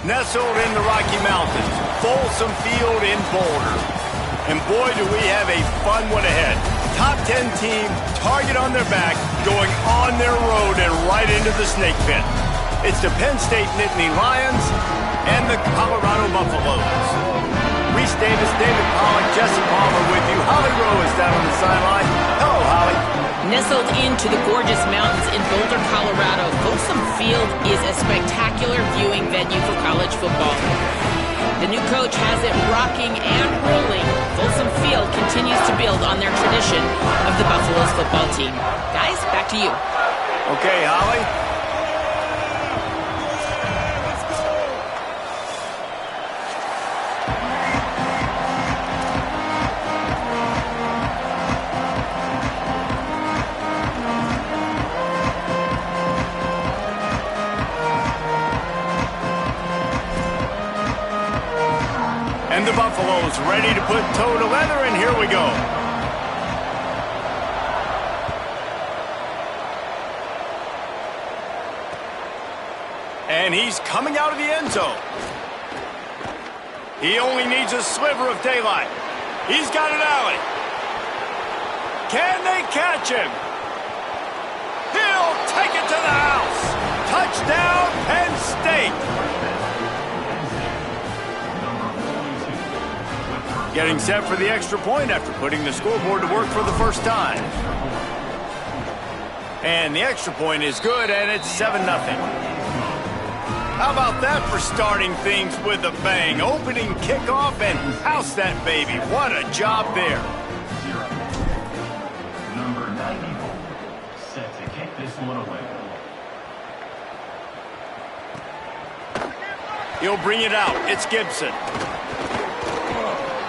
nestled in the Rocky Mountains, Folsom Field in Boulder. And boy, do we have a fun one ahead. Top 10 team, target on their back, going on their road and right into the snake pit. It's the Penn State Nittany Lions and the Colorado Buffaloes. Reese Davis, David Pollock, Jesse Palmer with you. Holly Rowe is down on the sideline. Hello, Holly. Nestled into the gorgeous mountains in Boulder, Colorado, Folsom Field is a spectacular viewing venue for college football. The new coach has it rocking and rolling. Folsom Field continues to build on their tradition of the Buffaloes football team. Guys, back to you. Okay, Holly. And the Buffaloes ready to put toe to leather, and here we go. And he's coming out of the end zone. He only needs a sliver of daylight. He's got an alley. Can they catch him? He'll take it to the house. Touchdown, Penn State. Getting set for the extra point after putting the scoreboard to work for the first time. And the extra point is good, and it's 7-0. How about that for starting things with a bang? Opening kickoff and house that baby. What a job there. Number 94, set to kick this one away. He'll bring it out. It's Gibson.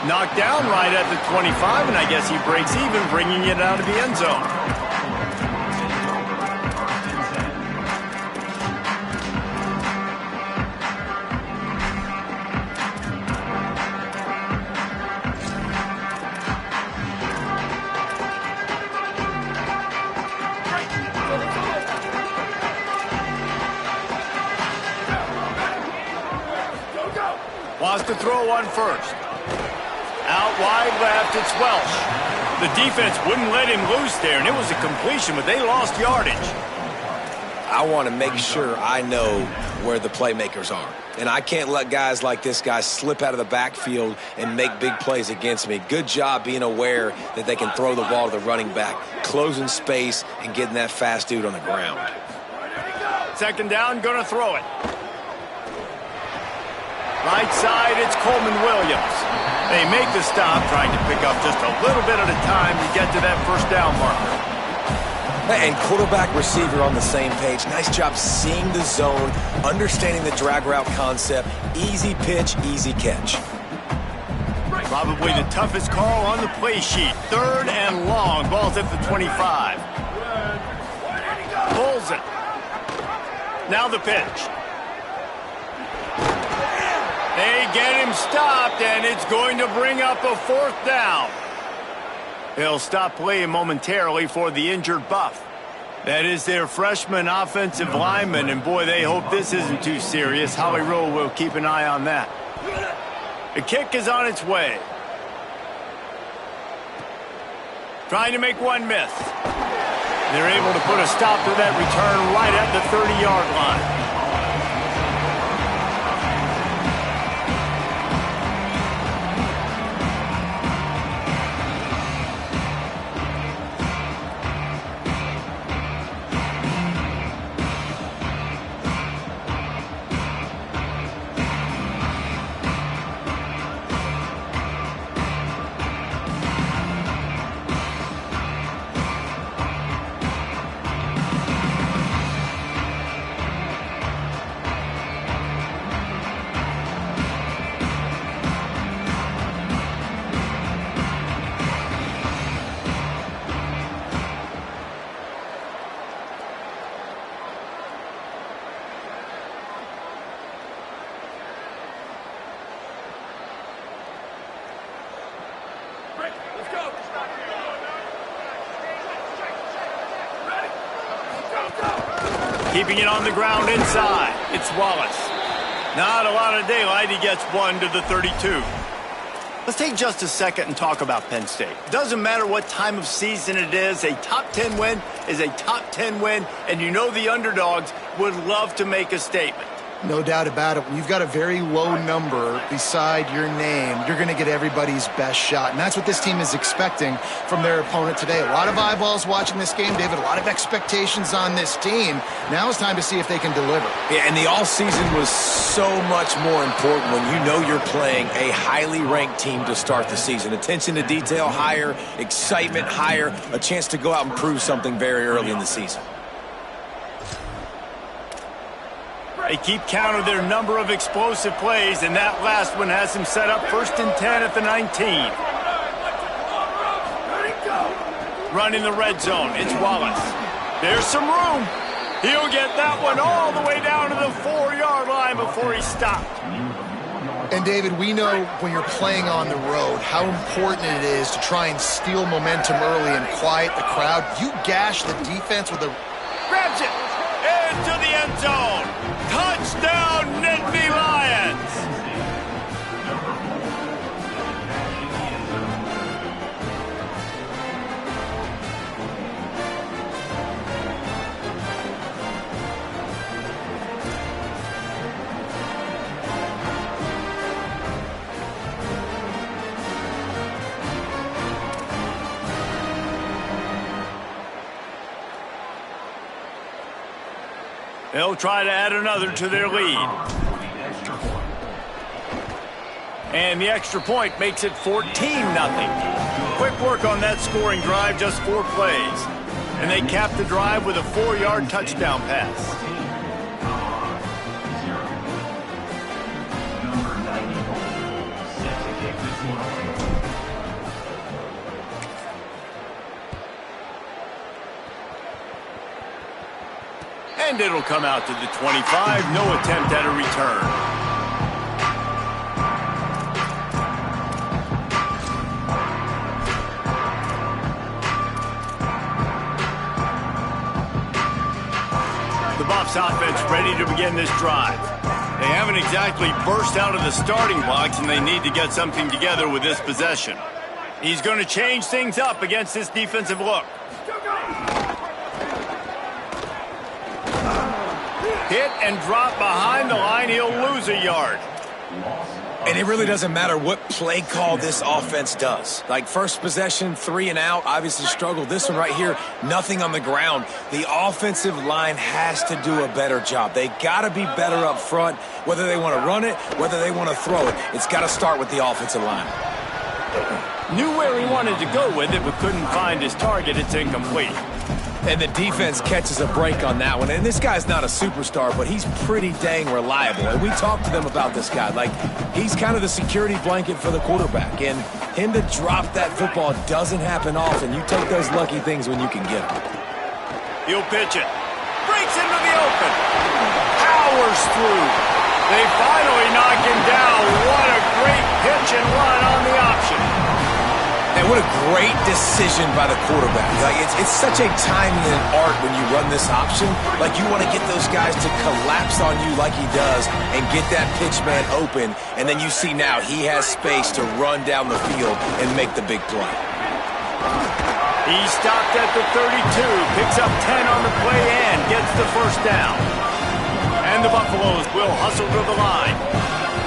Knocked down right at the 25, and I guess he breaks even, bringing it out of the end zone. Wants to throw one first. Out wide left, it's Welsh. The defense wouldn't let him loose there, and it was a completion, but they lost yardage. I want to make sure I know where the playmakers are. And I can't let guys like this guy slip out of the backfield and make big plays against me. Good job being aware that they can throw the ball to the running back, closing space and getting that fast dude on the ground. Second down, gonna throw it. Right side, it's Coleman Williams. They make the stop, trying to pick up just a little bit at a time to get to that first down marker. And quarterback receiver on the same page. Nice job seeing the zone, understanding the drag route concept. Easy pitch, easy catch. Probably the toughest call on the play sheet. Third and long. Ball's at the 25. Pulls it. Now the pitch. They get him stopped, and it's going to bring up a fourth down. They'll stop play momentarily for the injured Buff. That is their freshman offensive lineman, and boy, they hope this isn't too serious. Holly Rowe will keep an eye on that. The kick is on its way. Trying to make one miss. They're able to put a stop to that return right at the 30-yard line. Keeping it on the ground inside. It's Wallace. Not a lot of daylight. He gets one to the 32. Let's take just a second and talk about Penn State. Doesn't matter what time of season it is, a top 10 win is a top 10 win, and you know the underdogs would love to make a statement. No doubt about it. When you've got a very low number beside your name, you're going to get everybody's best shot. And that's what this team is expecting from their opponent today. A lot of eyeballs watching this game, David. A lot of expectations on this team. Now it's time to see if they can deliver. Yeah, and the all-season was so much more important when you know you're playing a highly ranked team to start the season. Attention to detail higher, excitement higher, a chance to go out and prove something very early in the season. They keep count of their number of explosive plays, and that last one has them set up 1st and 10 at the 19. Running the red zone, it's Wallace. There's some room. He'll get that one all the way down to the 4-yard line before he stopped. And, David, we know when you're playing on the road how important it is to try and steal momentum early and quiet the crowd. You gash the defense with a... Grabs it into the end zone. Touchdown, Nittany Lions! They'll try to add another to their lead. And the extra point makes it 14-0. Quick work on that scoring drive, just 4 plays. And they cap the drive with a 4-yard touchdown pass. And it'll come out to the 25. No attempt at a return. The Buffs offense ready to begin this drive. They haven't exactly burst out of the starting blocks, and they need to get something together with this possession. He's going to change things up against this defensive look. Hit and drop behind the line. He'll lose a yard. And it really doesn't matter what play call this offense does. Like first possession, 3 and out, obviously struggled. This one right here, nothing on the ground. The offensive line has to do a better job. They got to be better up front, whether they want to run it, whether they want to throw it. It's got to start with the offensive line. Knew where he wanted to go with it, but couldn't find his target. It's incomplete. And the defense catches a break on that one. And this guy's not a superstar, but he's pretty dang reliable. And we talked to them about this guy. Like, he's kind of the security blanket for the quarterback. And him to drop that football doesn't happen often. You take those lucky things when you can get them. He'll pitch it. Breaks into the open. Powers through. They finally knock him down. What a great pitch and run on the option. And what a great decision by the quarterback. Like it's such a timing and art when you run this option. Like you want to get those guys to collapse on you like he does and get that pitch man open. And then you see now he has space to run down the field and make the big play. He stopped at the 32, picks up 10 on the play and gets the first down. And the Buffaloes will hustle to the line.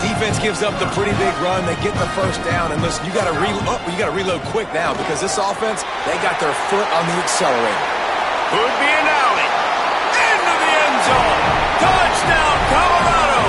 Defense gives up the pretty big run. They get the first down. And listen, you got to reload quick now because this offense, they got their foot on the accelerator. Could be an alley. Into the end zone. Touchdown, Colorado.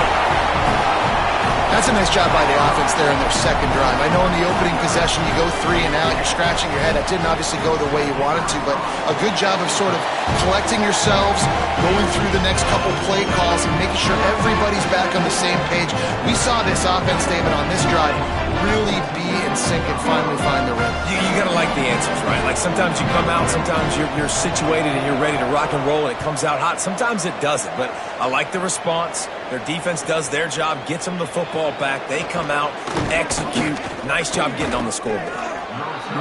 That's a nice job by the offense there in their second drive. I know in the opening possession you go 3 and out, you're scratching your head. That didn't obviously go the way you wanted to, but a good job of sort of collecting yourselves, going through the next couple play calls and making sure everybody's back on the same page. We saw this offense, David, on this drive really be in sync and finally find the rhythm. You got to like the answers, right? Like sometimes you come out, sometimes you're situated and you're ready to rock and roll and it comes out hot. Sometimes it doesn't, but I like the response. Their defense does their job, gets them the football back. They come out, execute. Nice job getting on the scoreboard.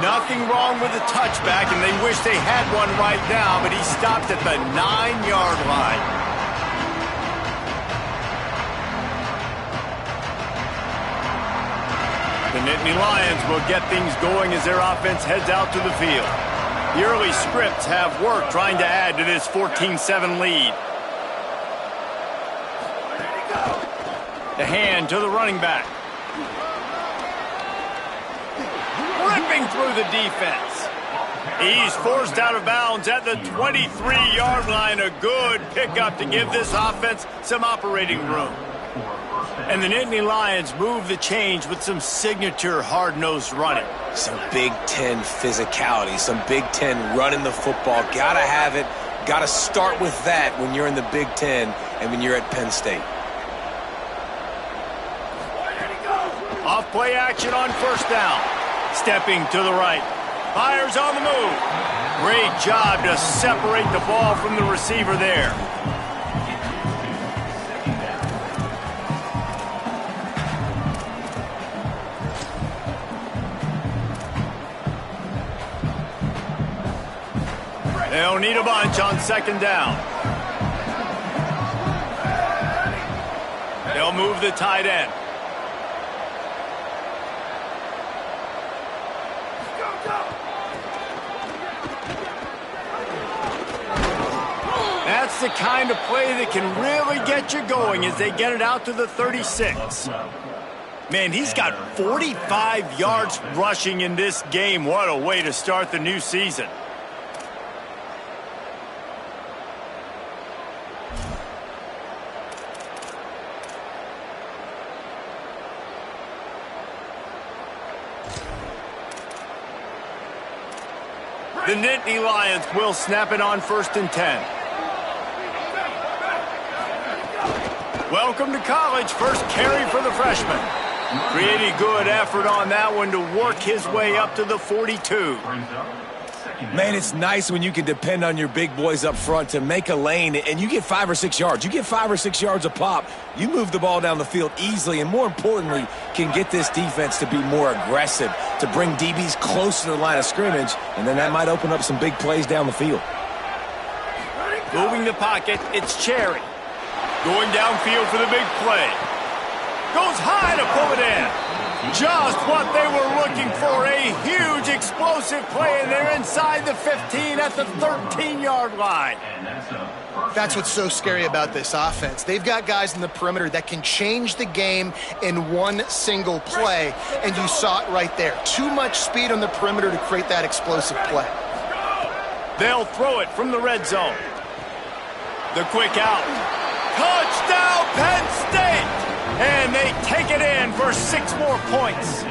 Nothing wrong with the touchback, and they wish they had one right now, but he stopped at the 9-yard line. The Nittany Lions will get things going as their offense heads out to the field. The early scripts have worked trying to add to this 14-7 lead. The hand to the running back. Ripping through the defense. He's forced out of bounds at the 23-yard line. A good pickup to give this offense some operating room. And the Nittany Lions move the change with some signature hard-nosed running. Some Big Ten physicality, some Big Ten running the football. Gotta have it. Gotta start with that when you're in the Big Ten and when you're at Penn State. Off play action on first down. Stepping to the right. Fires on the move. Great job to separate the ball from the receiver there. They'll need a bunch on second down. They'll move the tight end. That's the kind of play that can really get you going as they get it out to the 36. Man, he's got 45 yards rushing in this game. What a way to start the new season. The Nittany Lions will snap it on 1st and 10. Welcome to college. First carry for the freshman. Pretty good effort on that one to work his way up to the 42. Man, it's nice when you can depend on your big boys up front to make a lane, and you get 5 or 6 yards. You get 5 or 6 yards a pop. You move the ball down the field easily, and more importantly, can get this defense to be more aggressive, to bring DBs close to the line of scrimmage, and then that might open up some big plays down the field. Moving the pocket, it's Cherry. Going downfield for the big play. Goes high to pull it in. Just what they were looking for, a huge explosive play, and they're inside the 15 at the 13-yard line. That's what's so scary about this offense. They've got guys in the perimeter that can change the game in one single play, and you saw it right there. Too much speed on the perimeter to create that explosive play. They'll throw it from the red zone. The quick out. Touchdown, Penn State! And they take it in for 6 more points.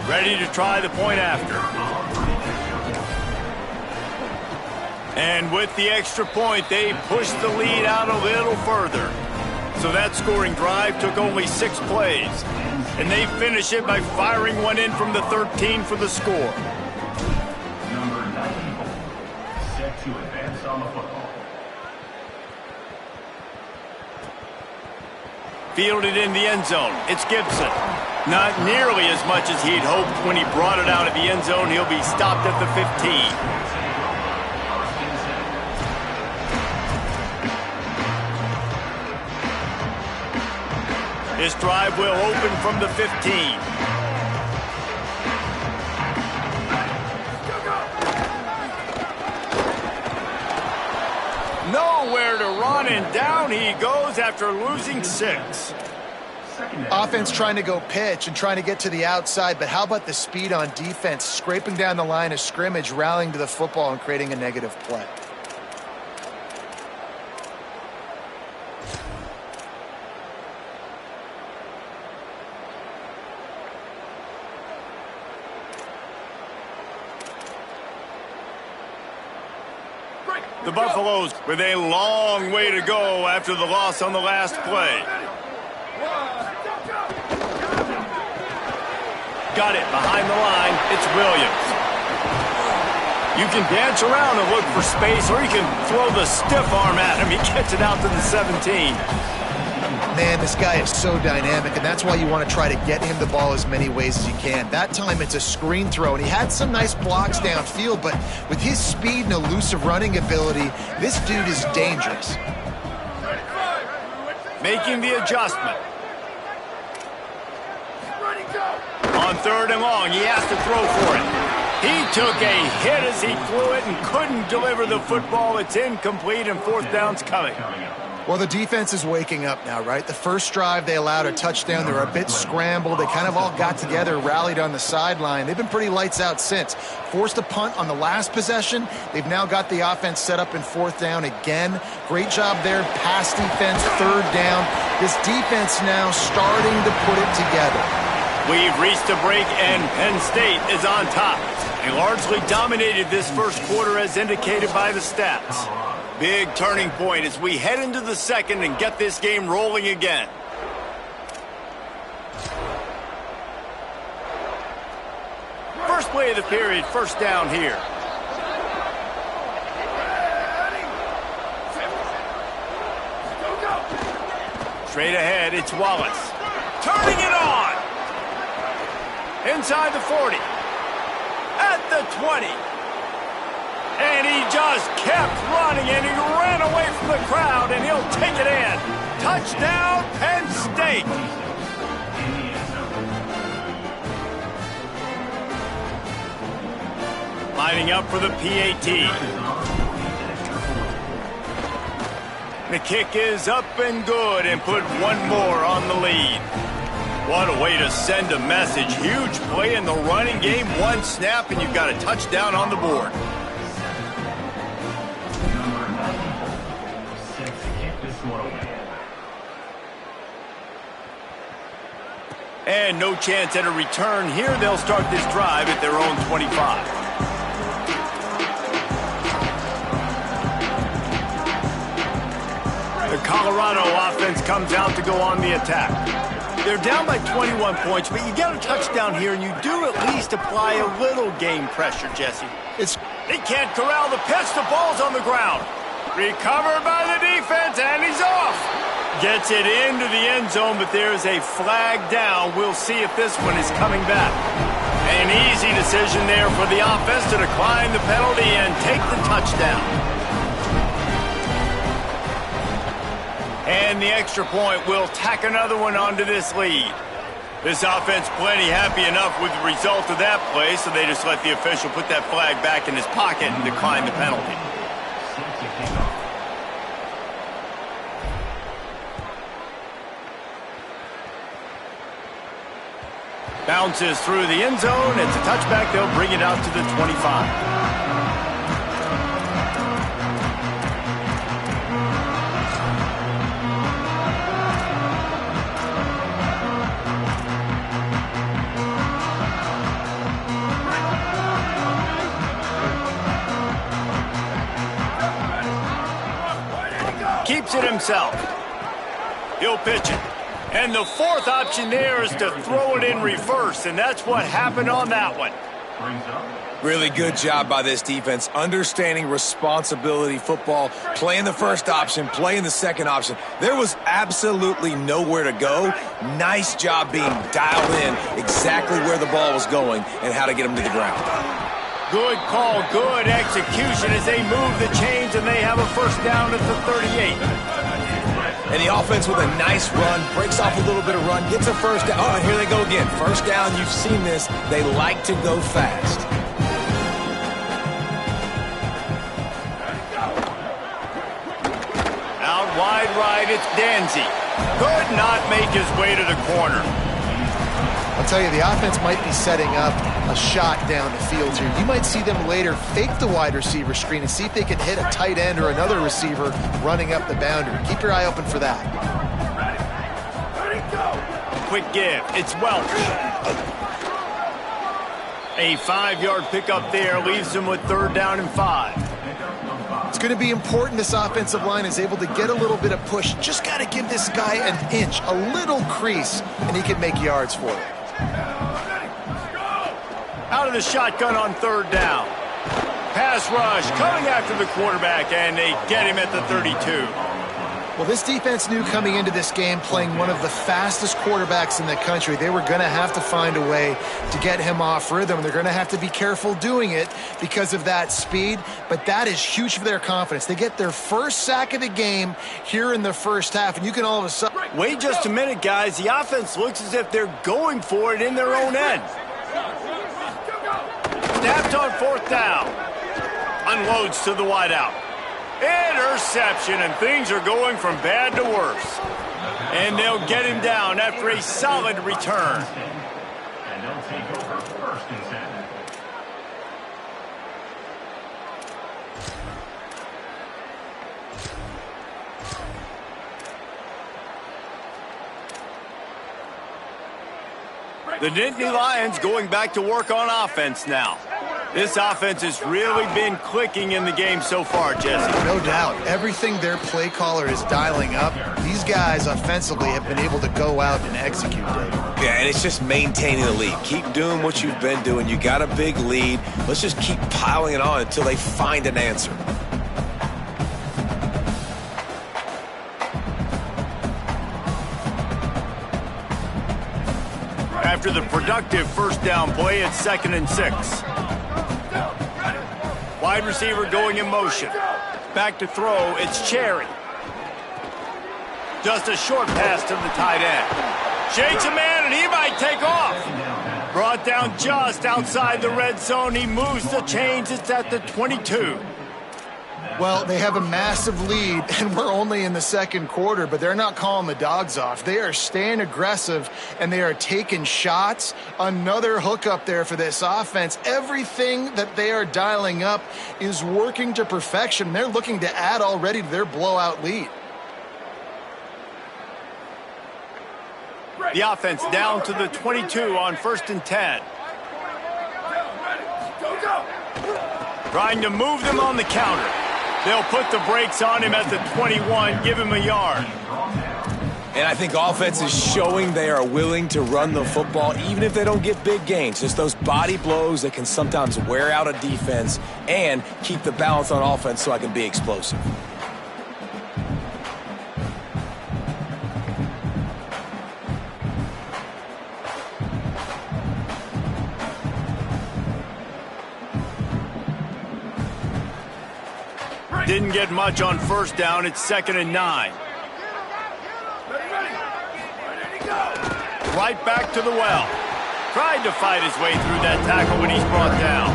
Ready to try the point after. And with the extra point, they push the lead out a little further. So that scoring drive took only 6 plays. And they finish it by firing one in from the 13 for the score. Number 94, set to advance on the football. Fielded in the end zone. It's Gibson. Not nearly as much as he'd hoped when he brought it out of the end zone. He'll be stopped at the 15. This drive will open from the 15. Nowhere to run, and down he goes after losing 6. Offense trying to go pitch and trying to get to the outside, but how about the speed on defense, scraping down the line of scrimmage, rallying to the football, and creating a negative play. The Buffaloes with a long way to go after the loss on the last play. Got it behind the line. It's Williams. You can dance around and look for space, or you can throw the stiff arm at him. He gets it out to the 17. Man, this guy is so dynamic, and that's why you want to try to get him the ball as many ways as you can. That time it's a screen throw, and he had some nice blocks downfield, but with his speed and elusive running ability, this dude is dangerous. Making the adjustment. On 3rd and long, he has to throw for it. He took a hit as he threw it and couldn't deliver the football. It's incomplete, and 4th down's coming. Well, the defense is waking up now, right? The first drive, they allowed a touchdown. They were a bit scrambled. They kind of all got together, rallied on the sideline. They've been pretty lights out since. Forced a punt on the last possession. They've now got the offense set up in 4th down again. Great job there. Pass defense, 3rd down. This defense now starting to put it together. We've reached a break, and Penn State is on top. They largely dominated this first quarter as indicated by the stats. Big turning point as we head into the second and get this game rolling again. First play of the period, 1st down here. Straight ahead, it's Wallace. Turning it on! Inside the 40. At the 20. And he just kept running, and he ran away from the crowd, and he'll take it in. Touchdown, Penn State. Lining up for the PAT. The kick is up and good, and put one more on the lead. What a way to send a message. Huge play in the running game. One snap, and you've got a touchdown on the board. And no chance at a return here. They'll start this drive at their own 25. The Colorado offense comes out to go on the attack. They're down by 21 points, but you get a touchdown here, and you do at least apply a little game pressure, Jesse. He can't corral the pitch. The ball's on the ground. Recovered by the defense, and he's off. Gets it into the end zone, but there's a flag down. We'll see if this one is coming back. An easy decision there for the offense to decline the penalty and take the touchdown. And the extra point will tack another one onto this lead. This offense plenty happy enough with the result of that play, so they just let the official put that flag back in his pocket and decline the penalty. Bounces through the end zone. It's a touchback. They'll bring it out to the 25. Keeps it himself. He'll pitch it. And the 4th option there is to throw it in reverse, and that's what happened on that one. Really good job by this defense, understanding responsibility football, playing the first option, playing the second option. There was absolutely nowhere to go. Nice job being dialed in exactly where the ball was going and how to get him to the ground. Good call, good execution as they move the chains, and they have a 1st down at the 38. And the offense with a nice run, breaks off a little bit of run, gets a 1st down. Oh, and here they go again. 1st down, you've seen this. They like to go fast. Out wide right, it's Danzy. Could not make his way to the corner. I'll tell you, the offense might be setting up a shot down the field here. You might see them later fake the wide receiver screen and see if they can hit a tight end or another receiver running up the boundary. Keep your eye open for that. Quick give. It's Welch. A 5-yard pickup there leaves him with 3rd down and 5. It's going to be important this offensive line is able to get a little bit of push. Just got to give this guy an inch, a little crease, and he can make yards for it. Out of the shotgun on 3rd down. Pass rush coming after the quarterback, and they get him at the 32. Well, this defense knew coming into this game, playing one of the fastest quarterbacks in the country, they were going to have to find a way to get him off rhythm. They're going to have to be careful doing it because of that speed, but that is huge for their confidence. They get their first sack of the game here in the first half, and you can all of a sudden... Wait just a minute, guys. The offense looks as if they're going for it in their own end. Snapped on fourth down. Unloads to the wideout. Interception, and things are going from bad to worse. And they'll get him down after a solid return. And they'll take over first and 10. The Nittany Lions going back to work on offense now. This offense has really been clicking in the game so far, Jesse. No doubt. Everything their play caller is dialing up, these guys offensively have been able to go out and execute, Dave. Yeah, and it's just maintaining the lead. Keep doing what you've been doing. You got a big lead. Let's just keep piling it on until they find an answer. After the productive first down play, it's 2nd and 6. Wide receiver going in motion. Back to throw, it's Cherry. Just a short pass to the tight end. Shakes a man, and he might take off. Brought down just outside the red zone. He moves the chains. It's at the 22. Well, they have a massive lead, and we're only in the second quarter, but they're not calling the dogs off. They are staying aggressive, and they are taking shots. Another hookup there for this offense. Everything that they are dialing up is working to perfection. They're looking to add already to their blowout lead. The offense down to the 22 on 1st and 10. Trying to move them on the counter. They'll put the brakes on him at the 21, give him a yard. And I think offense is showing they are willing to run the football, even if they don't get big gains. Just those body blows that can sometimes wear out a defense and keep the balance on offense so I can be explosive. Didn't get much on first down. It's 2nd and 9. Right back to the well. Tried to fight his way through that tackle when he's brought down.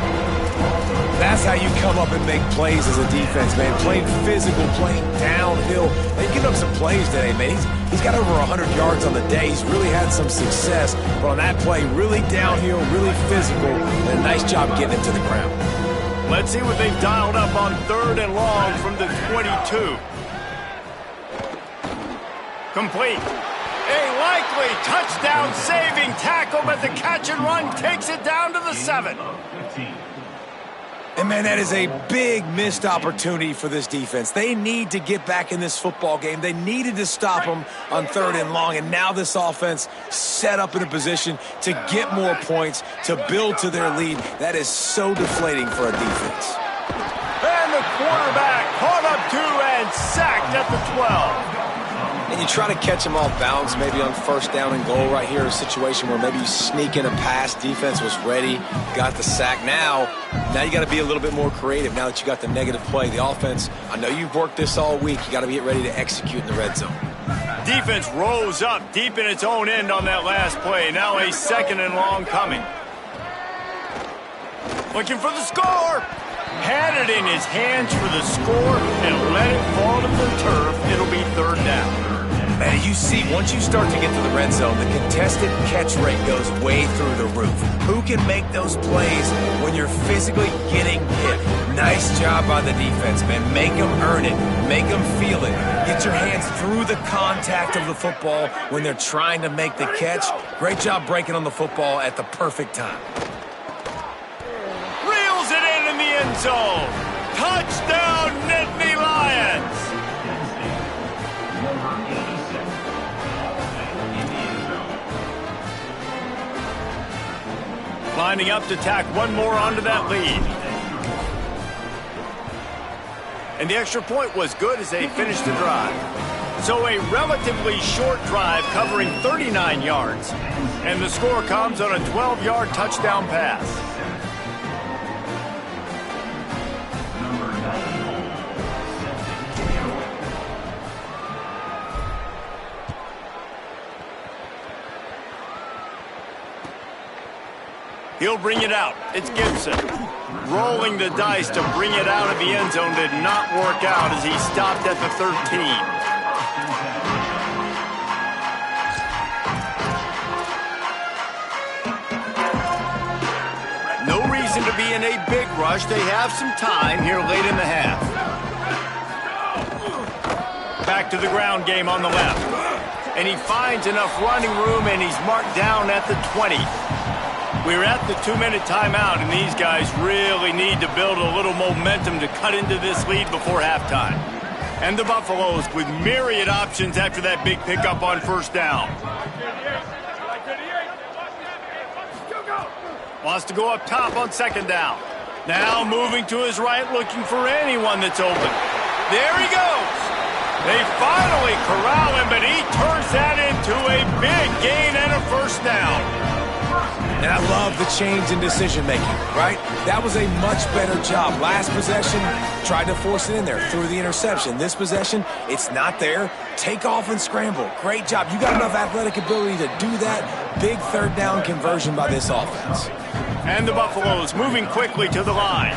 That's how you come up and make plays as a defense, man. Playing physical, playing downhill. They give up some plays today, man. He's got over 100 yards on the day. He's really had some success. But on that play, really downhill, really physical, and a nice job getting him to the ground. Let's see what they've dialed up on 3rd and long from the 22. Complete. A likely touchdown-saving tackle, but the catch and run takes it down to the 7. And, man, that is a big missed opportunity for this defense. They need to get back in this football game. They needed to stop them on 3rd and long, and now this offense set up in a position to get more points, to build to their lead. That is so deflating for a defense. And the quarterback caught up 2 and sacked at the 12. And you try to catch them off balance, maybe on 1st down and goal right here, a situation where maybe you sneak in a pass, defense was ready, got the sack. Now you got to be a little bit more creative now that you got the negative play. The offense, I know you've worked this all week. You got to get ready to execute in the red zone. Defense rose up deep in its own end on that last play. Now a 2nd and long coming. Looking for the score. Had it in his hands for the score and let it fall to the turf. It'll be 3rd down. Man, you see, once you start to get to the red zone, the contested catch rate goes way through the roof. Who can make those plays when you're physically getting hit? Nice job by the defense, man. Make them earn it. Make them feel it. Get your hands through the contact of the football when they're trying to make the catch. Great job breaking on the football at the perfect time. Reels it in the end zone. Touchdown, Nittany Lions. Lining up to tack one more onto that lead. And the extra point was good as they finished the drive. So a relatively short drive covering 39 yards. And the score comes on a 12-yard touchdown pass. He'll bring it out. It's Gibson. Rolling the dice to bring it out of the end zone did not work out as he stopped at the 13. No reason to be in a big rush. They have some time here late in the half. Back to the ground game on the left. And he finds enough running room, and he's marked down at the 20. We're at the 2-minute timeout, and these guys really need to build a little momentum to cut into this lead before halftime. And the Buffaloes with myriad options after that big pickup on first down. Wants to go up top on second down. Now moving to his right, looking for anyone that's open. There he goes. They finally corral him, but he turns that into a big gain and a first down. And I love the change in decision-making, right? That was a much better job. Last possession, tried to force it in there, threw the interception. This possession, it's not there. Take off and scramble. Great job. You got enough athletic ability to do that. Big third down conversion by this offense. And the Buffaloes moving quickly to the line.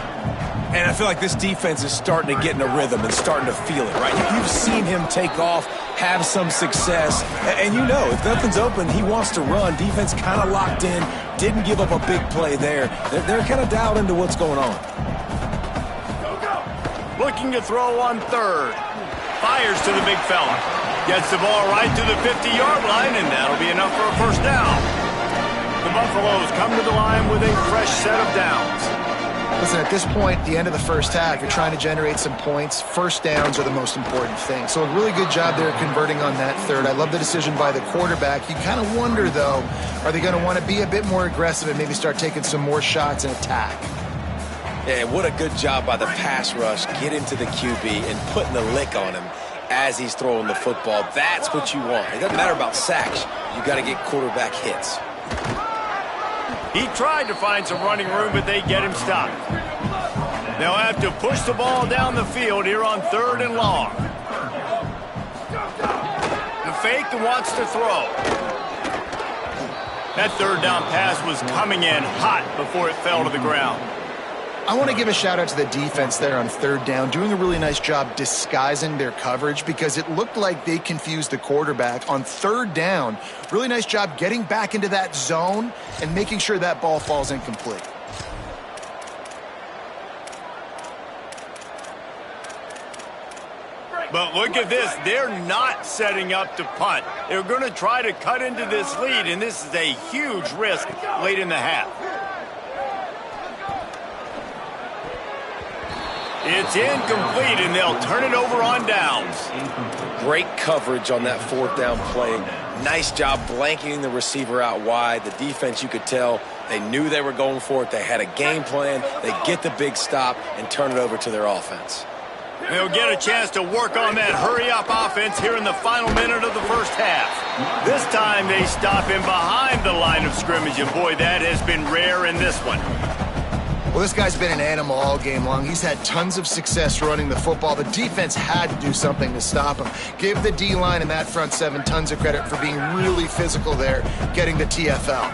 And I feel like this defense is starting to get in a rhythm and starting to feel it, right? You've seen him take off, have some success. And you know, if nothing's open, he wants to run. Defense kind of locked in, didn't give up a big play there. They're kind of dialed into what's going on. Looking to throw on third. Fires to the big fella. Gets the ball right to the 50-yard line, and that'll be enough for a first down. The Buffaloes come to the line with a fresh set of downs. Listen, at this point, the end of the first half, you're trying to generate some points. First downs are the most important thing. So a really good job there converting on that third. I love the decision by the quarterback. You kind of wonder, though, are they going to want to be a bit more aggressive and maybe start taking some more shots and attack? Yeah, what a good job by the pass rush. Get into the QB and putting the lick on him as he's throwing the football. That's what you want. It doesn't matter about sacks. You got to get quarterback hits. He tried to find some running room, but they get him stopped. They'll have to push the ball down the field here on third and long. The fake and wants to throw. That third down pass was coming in hot before it fell to the ground. I want to give a shout out to the defense there on third down, doing a really nice job disguising their coverage because it looked like they confused the quarterback on third down. Really nice job getting back into that zone and making sure that ball falls incomplete. But look at this. They're not setting up to punt. They're going to try to cut into this lead, and this is a huge risk late in the half. It's incomplete, and they'll turn it over on downs. Great coverage on that fourth down play. Nice job blanketing the receiver out wide. The defense, you could tell, they knew they were going for it. They had a game plan. They get the big stop and turn it over to their offense. They'll get a chance to work on that hurry-up offense here in the final minute of the first half. This time they stop him behind the line of scrimmage, and boy, that has been rare in this one. Well, this guy's been an animal all game long. He's had tons of success running the football. The defense had to do something to stop him. Give the D-line and that front seven tons of credit for being really physical there, getting the TFL.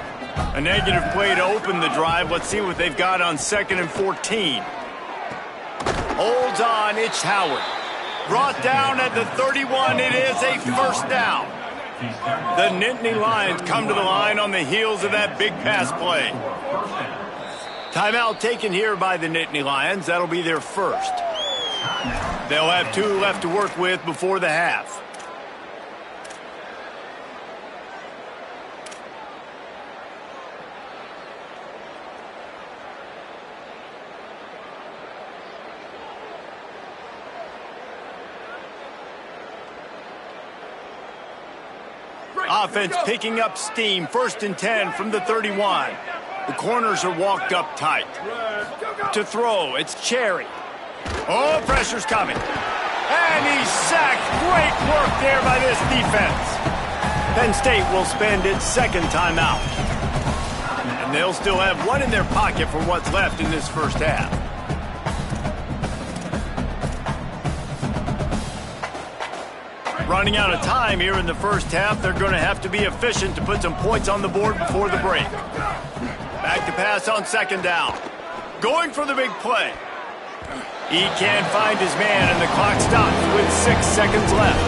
A negative play to open the drive. Let's see what they've got on 2nd and 14. Holds on, it's Howard. Brought down at the 31, it is a first down. The Nittany Lions come to the line on the heels of that big pass play. Timeout taken here by the Nittany Lions. That'll be their first. They'll have 2 left to work with before the half. Offense picking up steam. 1st and 10 from the 31. The corners are walked up tight. To throw, it's Cherry. Oh, pressure's coming. And he's sacked. Great work there by this defense. Penn State will spend its second timeout. And they'll still have one in their pocket for what's left in this first half. Running out of time here in the first half, they're going to have to be efficient to put some points on the board before the break. Back to pass on second down. Going for the big play. He can't find his man, and the clock stops with 6 seconds left.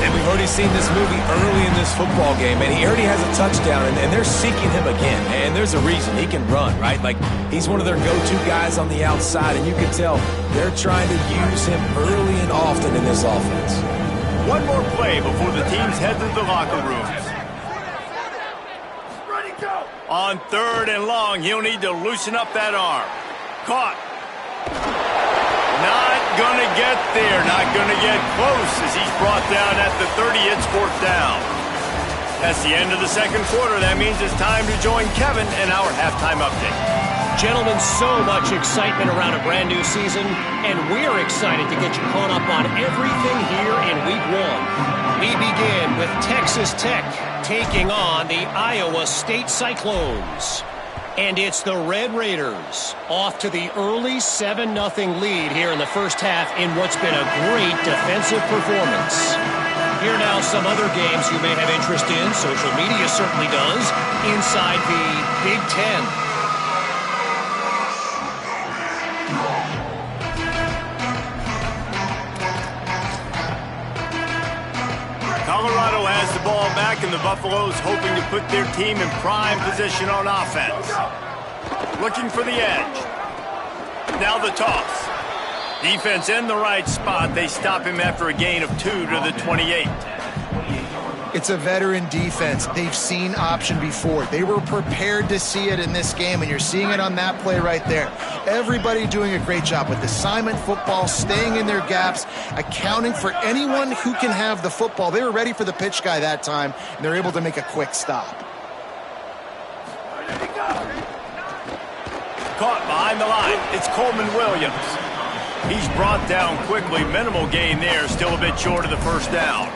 And we've already seen this movie early in this football game, and he already has a touchdown, and they're seeking him again. And there's a reason. He can run, right? Like, he's one of their go-to guys on the outside, and you can tell they're trying to use him early and often in this offense. One more play before the teams head to the locker rooms. On third and long, he'll need to loosen up that arm. Caught. Not going to get there. Not going to get close as he's brought down at the 30. It's fourth down. That's the end of the second quarter. That means it's time to join Kevin in our halftime update. Gentlemen, so much excitement around a brand new season, and we're excited to get you caught up on everything here in Week 1. We begin with Texas Tech taking on the Iowa State Cyclones. And it's the Red Raiders off to the early 7-0 lead here in the first half in what's been a great defensive performance. Here now some other games you may have interest in, social media certainly does, inside the Big Ten. Colorado has the ball back, and the Buffaloes hoping to put their team in prime position on offense. Looking for the edge. Now the toss. Defense in the right spot. They stop him after a gain of 2 to the 28. It's a veteran defense. They've seen option before. They were prepared to see it in this game, and you're seeing it on that play right there. Everybody doing a great job with assignment football, staying in their gaps, accounting for anyone who can have the football. They were ready for the pitch guy that time, and they're able to make a quick stop. Caught behind the line. It's Coleman Williams. He's brought down quickly. Minimal gain there. Still a bit short of the first down.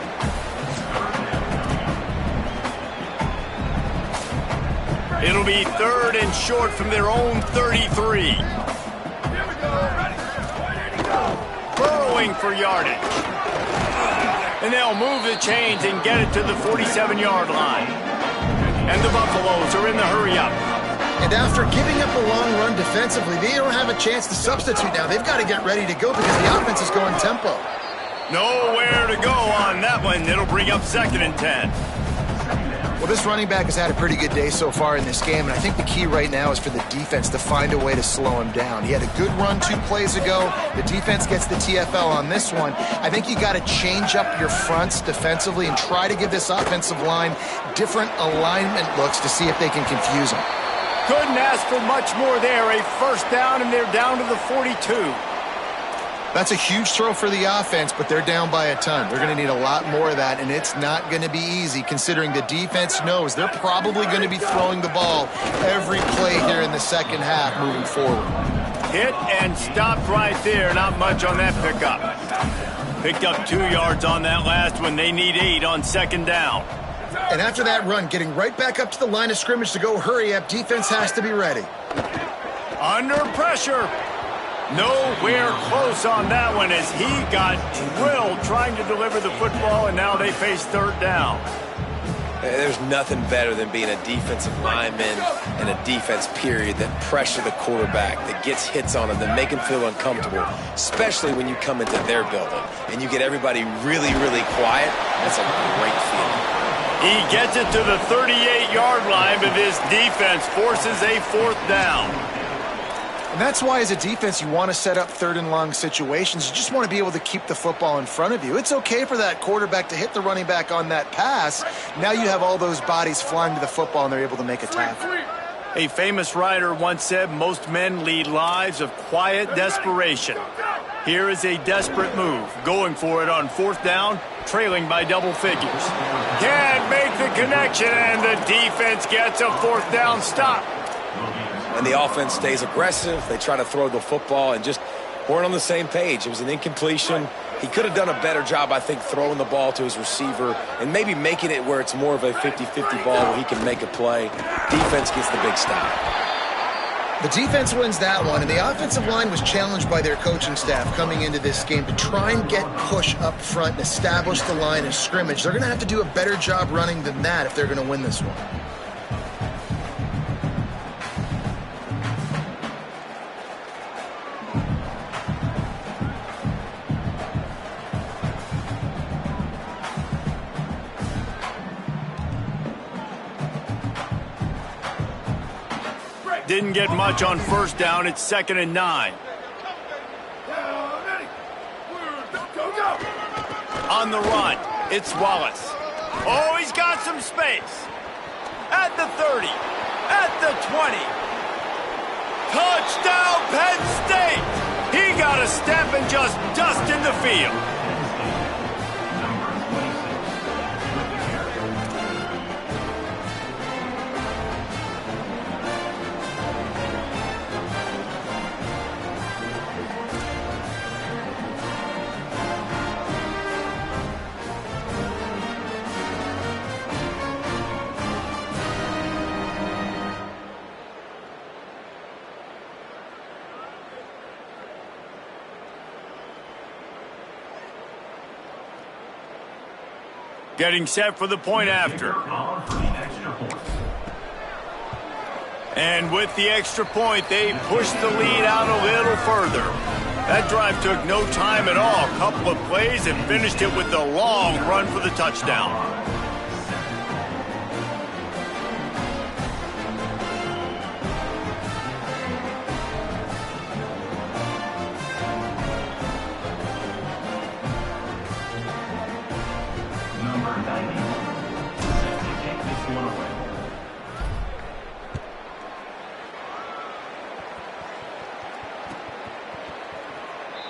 It'll be third and short from their own 33. Burrowing for yardage. And they'll move the chains and get it to the 47-yard line. And the Buffaloes are in the hurry-up. And after giving up a long run defensively, they don't have a chance to substitute now. They've got to get ready to go because the offense is going tempo. Nowhere to go on that one. It'll bring up second and 10. Well, this running back has had a pretty good day so far in this game, and I think the key right now is for the defense to find a way to slow him down. He had a good run 2 plays ago. The defense gets the TFL on this one. I think you got to change up your fronts defensively and try to give this offensive line different alignment looks to see if they can confuse him. Couldn't ask for much more there. A first down, and they're down to the 42. That's a huge throw for the offense, but they're down by a ton. They're going to need a lot more of that, and it's not going to be easy considering the defense knows they're probably going to be throwing the ball every play here in the second half moving forward. Hit and stopped right there. Not much on that pickup. Picked up 2 yards on that last one. They need 8 on second down. And after that run, getting right back up to the line of scrimmage to go hurry up, defense has to be ready. Under pressure. Nowhere close on that one as he got drilled trying to deliver the football, and now they face third down. There's nothing better than being a defensive lineman and a defense period that pressure the quarterback, that gets hits on him, that make him feel uncomfortable, especially when you come into their building and you get everybody really, really quiet. That's a great feeling. He gets it to the 38-yard line, but this defense forces a fourth down. And that's why as a defense you want to set up third and long situations. You just want to be able to keep the football in front of you. It's okay for that quarterback to hit the running back on that pass. Now you have all those bodies flying to the football and they're able to make a tackle. A famous writer once said most men lead lives of quiet desperation. Here is a desperate move, going for it on fourth down, trailing by double figures. Can't make the connection, and the defense gets a fourth down stop. And the offense stays aggressive. They try to throw the football and just weren't on the same page. It was an incompletion. He could have done a better job, I think, throwing the ball to his receiver and maybe making it where it's more of a 50-50 ball where he can make a play. Defense gets the big stop. The defense wins that one, and the offensive line was challenged by their coaching staff coming into this game to try and get push up front and establish the line of scrimmage. They're going to have to do a better job running than that if they're going to win this one. Didn't get much on first down. It's 2nd and 9. On the run, it's Wallace. Oh, he's got some space. At the 30. At the 20. Touchdown, Penn State! He got a step and just dusted the field. Getting set for the point after. And with the extra point, they pushed the lead out a little further. That drive took no time at all. A couple of plays and finished it with a long run for the touchdown.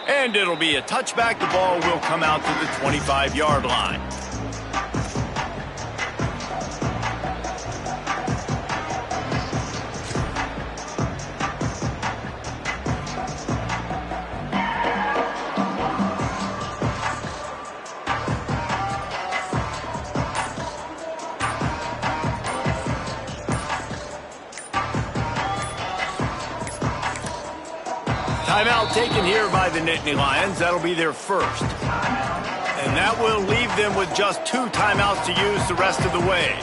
And it'll be a touchback. The ball will come out to the 25-yard line. Timeout taken here by the Nittany Lions. That'll be their first. And that will leave them with just 2 timeouts to use the rest of the way.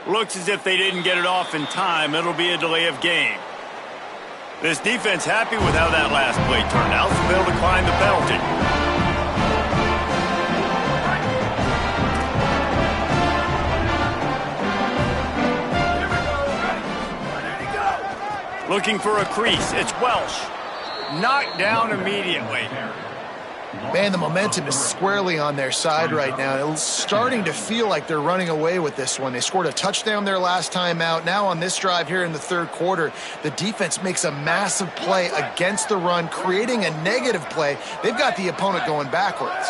Looks as if they didn't get it off in time. It'll be a delay of game. This defense happy with how that last play turned out, so they'll decline the penalty. Looking for a crease. It's Welsh. Knocked down immediately. Man, the momentum is squarely on their side right now. It's starting to feel like they're running away with this one. They scored a touchdown their last time out. Now on this drive here in the third quarter, the defense makes a massive play against the run, creating a negative play. They've got the opponent going backwards.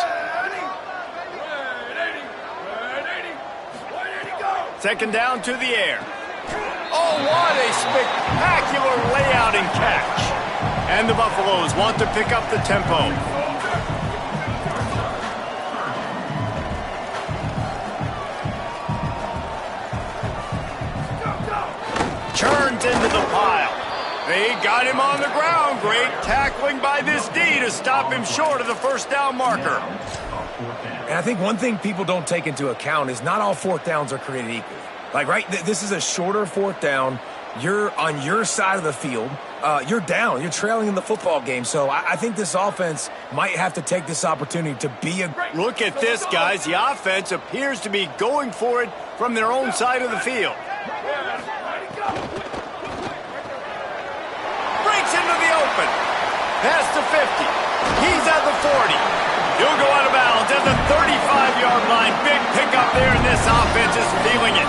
Second down to the air. Oh, what a spectacular layout and catch. And the Buffaloes want to pick up the tempo. Turns into the pile. They got him on the ground. Great tackling by this D to stop him short of the first down marker. And I think one thing people don't take into account is not all fourth downs are created equally. Like, right, this is a shorter fourth down. You're on your side of the field. You're down. You're trailing in the football game. So I think this offense might have to take this opportunity to be a... Look at this, guys. The offense appears to be going for it from their own side of the field. Breaks into the open. Past the 50. He's at the 40. He'll go out of bounds at the 35-yard line. Big pickup there, and this offense is feeling it.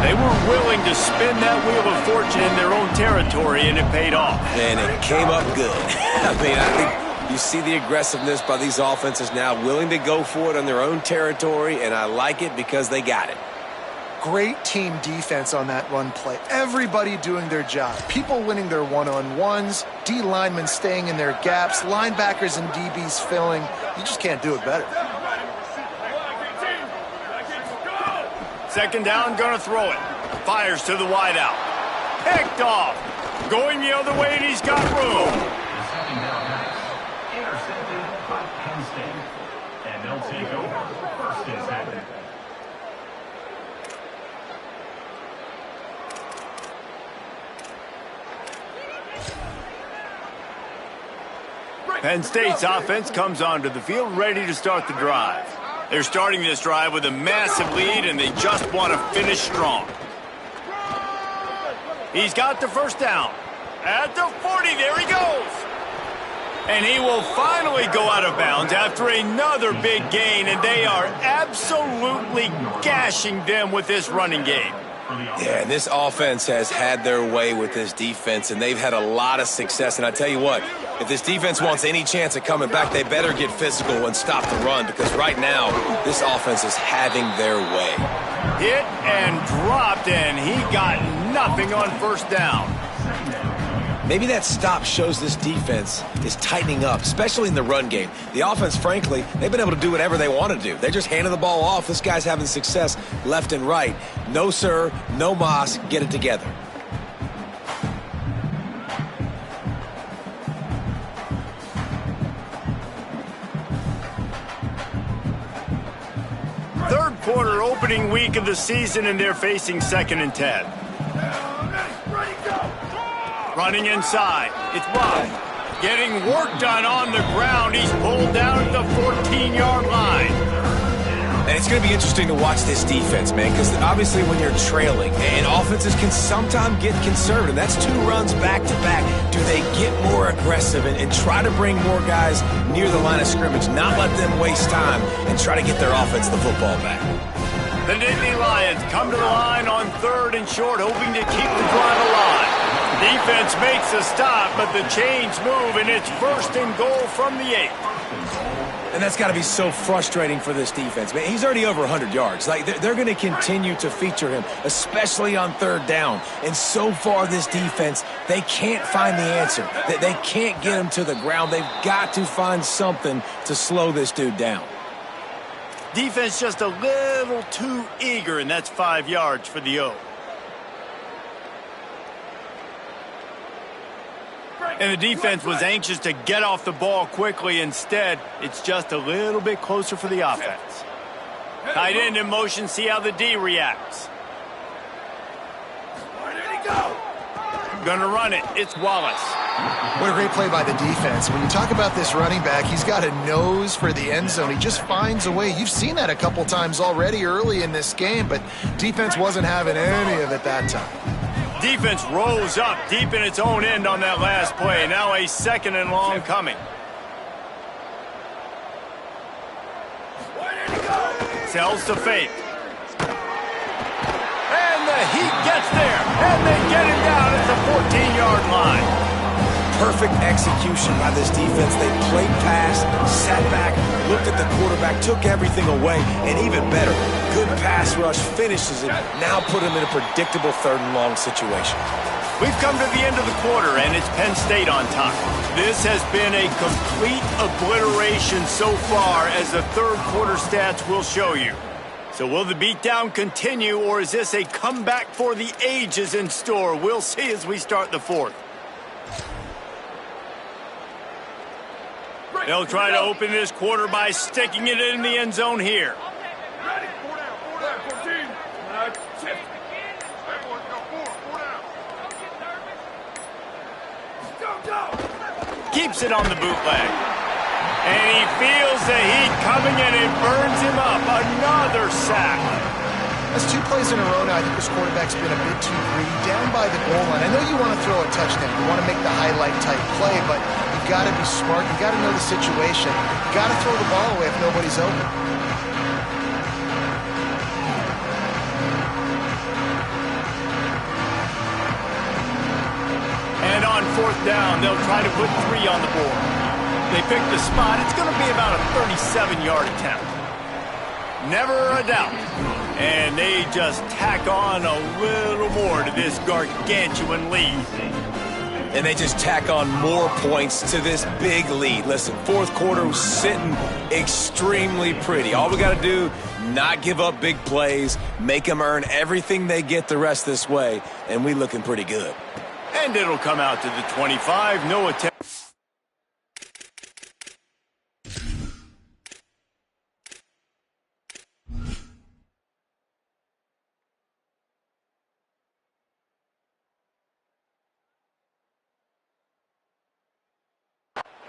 They were willing to spin that wheel of fortune in their own territory, and it paid off. And it came up good. I think you see the aggressiveness by these offenses now, willing to go for it on their own territory, and I like it because they got it. Great team defense on that run play. Everybody doing their job. People winning their one-on-ones, D linemen staying in their gaps, linebackers and DBs filling. You just can't do it better. Second down, gonna throw it. Fires to the wideout. Picked off. Going the other way, and he's got room. Second down pass. Intercepted by Penn State. And they'll take over. First and 10. Penn State's offense comes onto the field ready to start the drive. They're starting this drive with a massive lead, and they just want to finish strong. He's got the first down. At the 40, there he goes. And he will finally go out of bounds after another big gain, and they are absolutely gashing them with this running game. Yeah, and this offense has had their way with this defense, and they've had a lot of success. And I tell you what, if this defense wants any chance of coming back, they better get physical and stop the run, because right now, this offense is having their way. Hit and dropped, and he got nothing on first down. Maybe that stop shows this defense is tightening up, especially in the run game. The offense, frankly, they've been able to do whatever they want to do. They're just handing the ball off. This guy's having success left and right. No, sir, no mas, get it together. Third quarter, opening week of the season, and they're facing 2nd and 10. Running inside. It's Bob. Getting work done on the ground. He's pulled down at the 14-yard line. And it's going to be interesting to watch this defense, man, because obviously when you're trailing, and offenses can sometimes get conservative. That's 2 runs back-to-back. Do they get more aggressive and try to bring more guys near the line of scrimmage, not let them waste time, and try to get their offense the football back? The Nittany Lions come to the line on 3rd and short, hoping to keep the drive alive. Defense makes a stop, but the chains move, and it's 1st and goal from the 8. And that's got to be so frustrating for this defense. Man, he's already over 100 yards. Like, they're going to continue to feature him, especially on 3rd down. And so far, this defense, they can't find the answer. They can't get him to the ground. They've got to find something to slow this dude down. Defense just a little too eager, and that's 5 yards for the O. And the defense was anxious to get off the ball quickly. Instead, it's just a little bit closer for the offense. Tight end in motion, see how the D reacts. Where did he go? Gonna run it. It's Wallace. What a great play by the defense. When you talk about this running back, he's got a nose for the end zone. He just finds a way. You've seen that a couple times already early in this game, but defense wasn't having any of it that time. Defense rose up deep in its own end on that last play. Now a 2nd and long coming. Sells to fake. And the Heat gets there. And they get him down at the 14-yard line. Perfect execution by this defense. They played pass, sat back, looked at the quarterback, took everything away, and even better, good pass rush, finishes it, now put him in a predictable 3rd and long situation. We've come to the end of the quarter, and it's Penn State on top. This has been a complete obliteration so far, as the 3rd quarter stats will show you. So will the beatdown continue, or is this a comeback for the ages in store? We'll see as we start the 4th. They'll try to open this quarter by sticking it in the end zone here. Keeps it on the bootleg. And he feels the heat coming, and it burns him up. Another sack. That's 2 plays in a row now. I think this quarterback's been a bit too greedy. Down by the goal line. I know you want to throw a touchdown. You want to make the highlight-type play, but you've got to be smart. You've got to know the situation. You've got to throw the ball away if nobody's open. down, they'll try to put 3 on the board. They pick the spot. It's going to be about a 37-yard attempt. Never a doubt. And they just tack on a little more to this gargantuan lead. And they just tack on more points to this big lead. Listen, fourth quarter was sitting extremely pretty. All we got to do, not give up big plays, make them earn everything they get the rest this way, and we looking pretty good. And it'll come out to the 25. No attempt.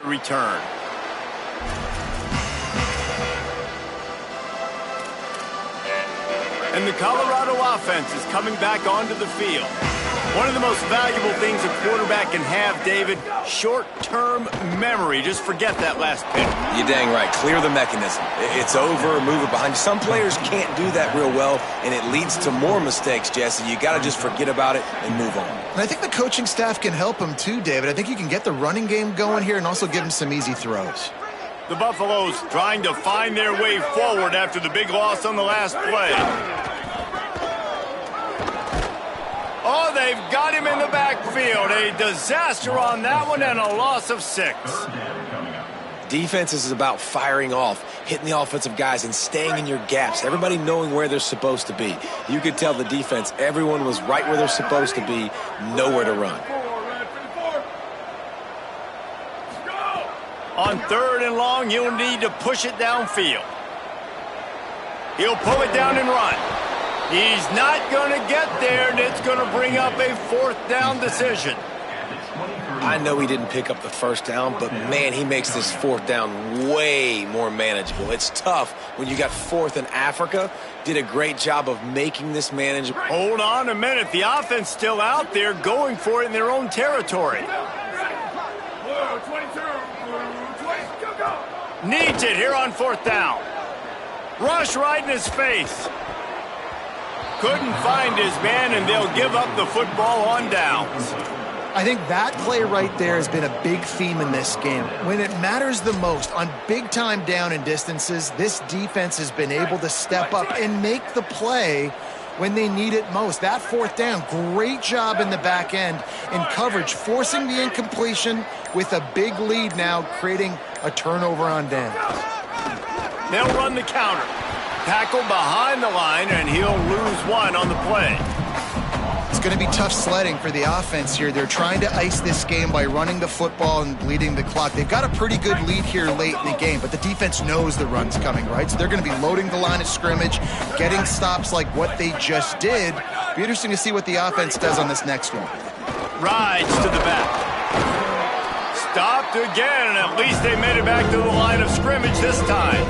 Return. And the Colorado offense is coming back onto the field. One of the most valuable things a quarterback can have, David, short-term memory. Just forget that last pick. You're dang right. Clear the mechanism. It's over, move it behind you. Some players can't do that real well, and it leads to more mistakes, Jesse. You got to just forget about it and move on. And I think the coaching staff can help him too, David. I think you can get the running game going here and also give him some easy throws. The Buffaloes trying to find their way forward after the big loss on the last play. Oh, they've got him in the backfield. A disaster on that one and a loss of 6. Defense is about firing off, hitting the offensive guys and staying in your gaps. Everybody knowing where they're supposed to be. You could tell the defense, everyone was right where they're supposed to be, nowhere to run. On 3rd and long, he'll need to push it downfield. He'll pull it down and run. He's not going to get there, and it's going to bring up a 4th down decision. I know he didn't pick up the first down, but, man, he makes this 4th down way more manageable. It's tough when you got 4th in Africa. Did a great job of making this manageable. Hold on a minute. The offense still out there going for it in their own territory. Needs it here on 4th down. Rush right in his face. Couldn't find his man, and they'll give up the football on downs. I think that play right there has been a big theme in this game. When it matters the most, on big-time down and distances, this defense has been able to step up and make the play when they need it most. That 4th down, great job in the back end in coverage, forcing the incompletion with a big lead now, creating a turnover on downs. They'll run the counter. Tackle behind the line, and he'll lose 1 on the play. It's going to be tough sledding for the offense here. They're trying to ice this game by running the football and bleeding the clock. They've got a pretty good lead here late in the game, but the defense knows the run's coming, right? So they're going to be loading the line of scrimmage, getting stops like what they just did. Be interesting to see what the offense does on this next one. Rides to the back. Stopped again, and at least they made it back to the line of scrimmage this time.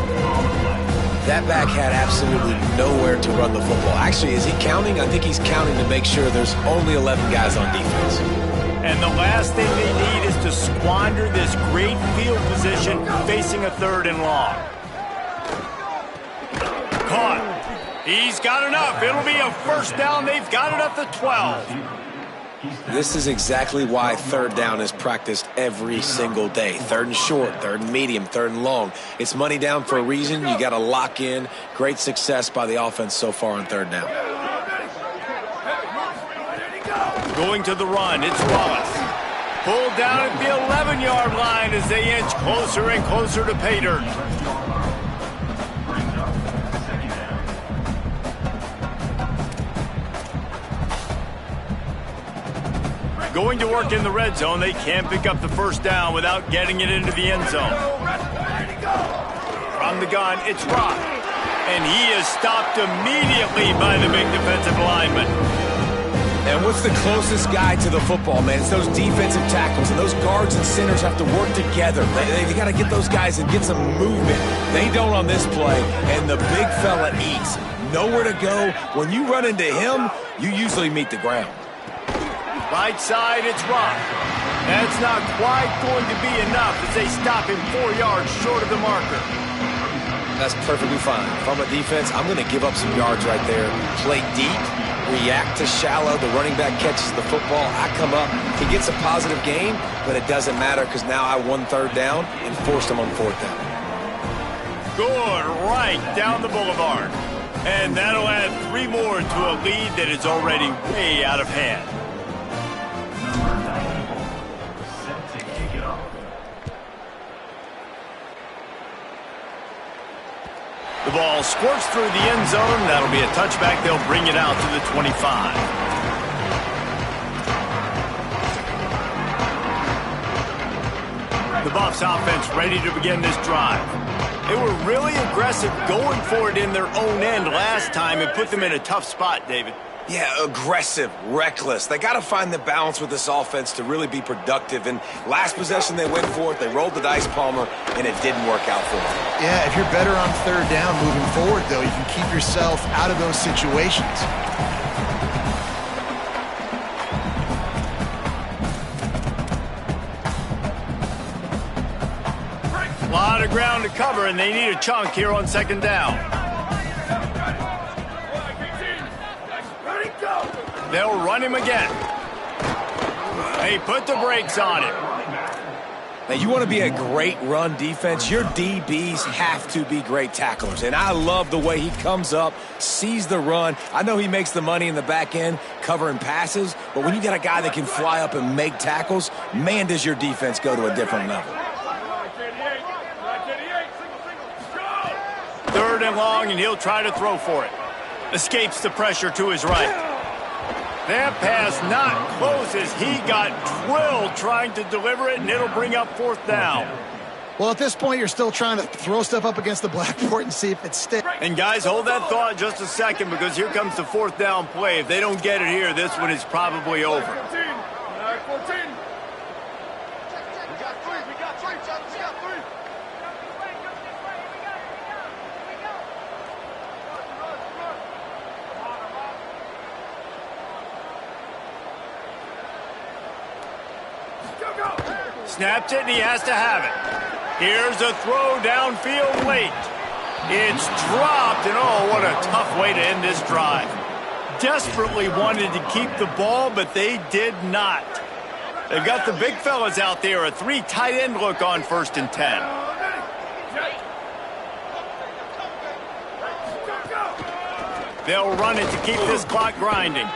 That back had absolutely nowhere to run the football. Actually, is he counting? I think he's counting to make sure there's only 11 guys on defense. And the last thing they need is to squander this great field position facing a 3rd and long. Caught. He's got enough. It'll be a 1st down. They've got it at the 12. This is exactly why 3rd down is practiced every single day. 3rd and short, 3rd and medium, 3rd and long. It's money down for a reason. You got to lock in. Great success by the offense so far on 3rd down. Going to the run, it's Wallace. Pulled down at the 11-yard line as they inch closer and closer to pay dirt. Going to work in the red zone. They can't pick up the 1st down without getting it into the end zone. From the gun, it's Rock. And he is stopped immediately by the big defensive lineman. And what's the closest guy to the football, man? It's those defensive tackles, and those guards and centers have to work together. They got to get those guys and get some movement. They don't on this play, and the big fella eats. Nowhere to go. When you run into him, you usually meet the ground. Right side, it's Rock. That's not quite going to be enough as they stop him 4 yards short of the marker. That's perfectly fine. If I'm a defense, I'm going to give up some yards right there, play deep, react to shallow. The running back catches the football. I come up. He gets a positive gain, but it doesn't matter because now I won third down and forced him on fourth down. Good, right down the boulevard. And that'll add 3 more to a lead that is already way out of hand. Set to kick it off. The ball squirts through the end zone. That'll be a touchback. They'll bring it out to the 25. The Buffs offense ready to begin this drive. They were really aggressive going for it in their own end last time and put them in a tough spot, David. Yeah, aggressive, reckless. They got to find the balance with this offense to really be productive. And last possession, they went for it. They rolled the dice, Palmer, and it didn't work out for them. Yeah, if you're better on third down moving forward, though, you can keep yourself out of those situations. A lot of ground to cover, and they need a chunk here on second down. They'll run him again. They put the brakes on him. Now, you want to be a great run defense, your DBs have to be great tacklers. And I love the way he comes up, sees the run. I know he makes the money in the back end covering passes, but when you got a guy that can fly up and make tackles, man, does your defense go to a different level. 3rd and long, and he'll try to throw for it. Escapes the pressure to his right. That pass not close as he got drilled trying to deliver it, and it'll bring up 4th down. Well, at this point, you're still trying to throw stuff up against the blackboard and see if it sticks. And guys, hold that thought just a second, because here comes the 4th down play. If they don't get it here, this one is probably over. 14. Snapped it, and he has to have it. Here's a throw downfield late. It's dropped, and oh, what a tough way to end this drive. Desperately wanted to keep the ball, but they did not. They've got the big fellas out there, a 3 tight end look on 1st and 10. They'll run it to keep this clock grinding.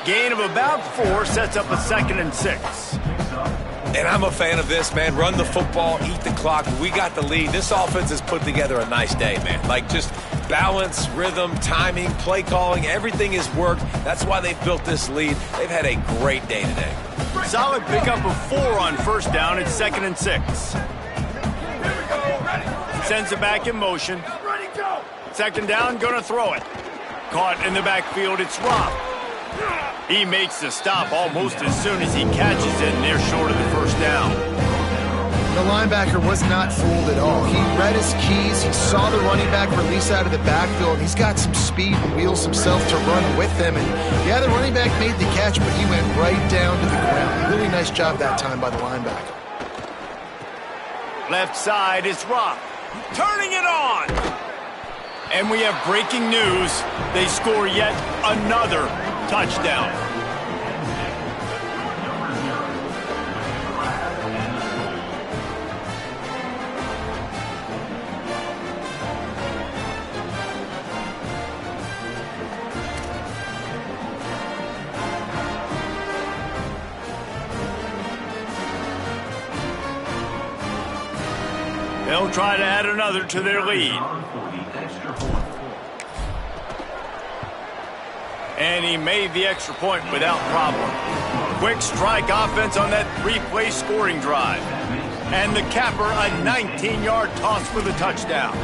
Gain of about 4 sets up a 2nd and 6. And I'm a fan of this, man. Run the football, eat the clock. We got the lead. This offense has put together a nice day, man. Like, just balance, rhythm, timing, play calling, everything has worked. That's why they've built this lead. They've had a great day today. Solid pickup of 4 on 1st down. It's 2nd and 6. Sends it back in motion. 2nd down, gonna throw it. Caught in the backfield, it's Robb. He makes the stop almost as soon as he catches it, and they're short of the 1st down. The linebacker was not fooled at all. He read his keys. He saw the running back release out of the backfield. He's got some speed and wheels himself to run with him. And yeah, the running back made the catch, but he went right down to the ground. Really nice job that time by the linebacker. Left side is Robb. Turning it on! And we have breaking news. They score yet another touchdown. They'll try to add another to their lead. And he made the extra point without problem. Quick strike offense on that 3-play scoring drive. And the capper, a 19-yard toss for the touchdown.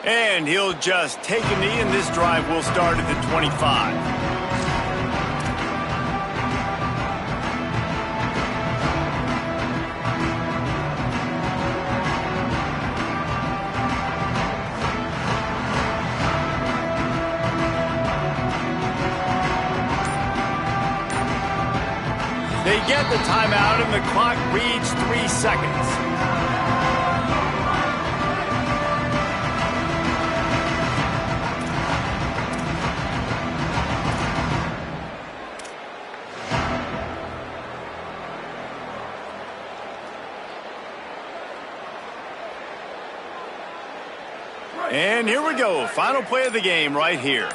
And he'll just take a knee, and this drive will start at the 25. They get the timeout, and the clock reads 3 seconds. And here we go. Final play of the game right here.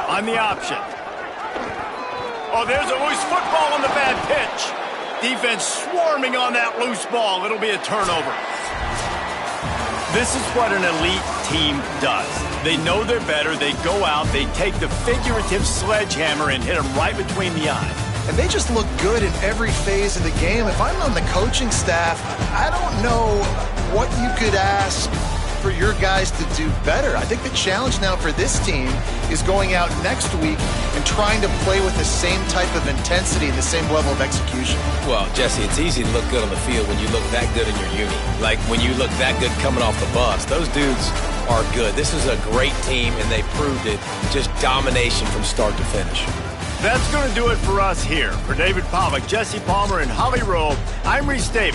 On the option. Oh, there's a loose football on the bad pitch. Defense swarming on that loose ball. It'll be a turnover. This is what an elite team does. They know they're better. They go out. They take the figurative sledgehammer and hit them right between the eyes. And they just look good in every phase of the game. If I'm on the coaching staff, I don't know what you could ask for your guys to do better. I think the challenge now for this team is going out next week and trying to play with the same type of intensity and the same level of execution. Well, Jesse, it's easy to look good on the field when you look that good in your uni. Like when you look that good coming off the bus. Those dudes are good. This is a great team, and they proved it. Just domination from start to finish. That's going to do it for us here. For David Pollack, Jesse Palmer, and Holly Rowe, I'm Reese Davis.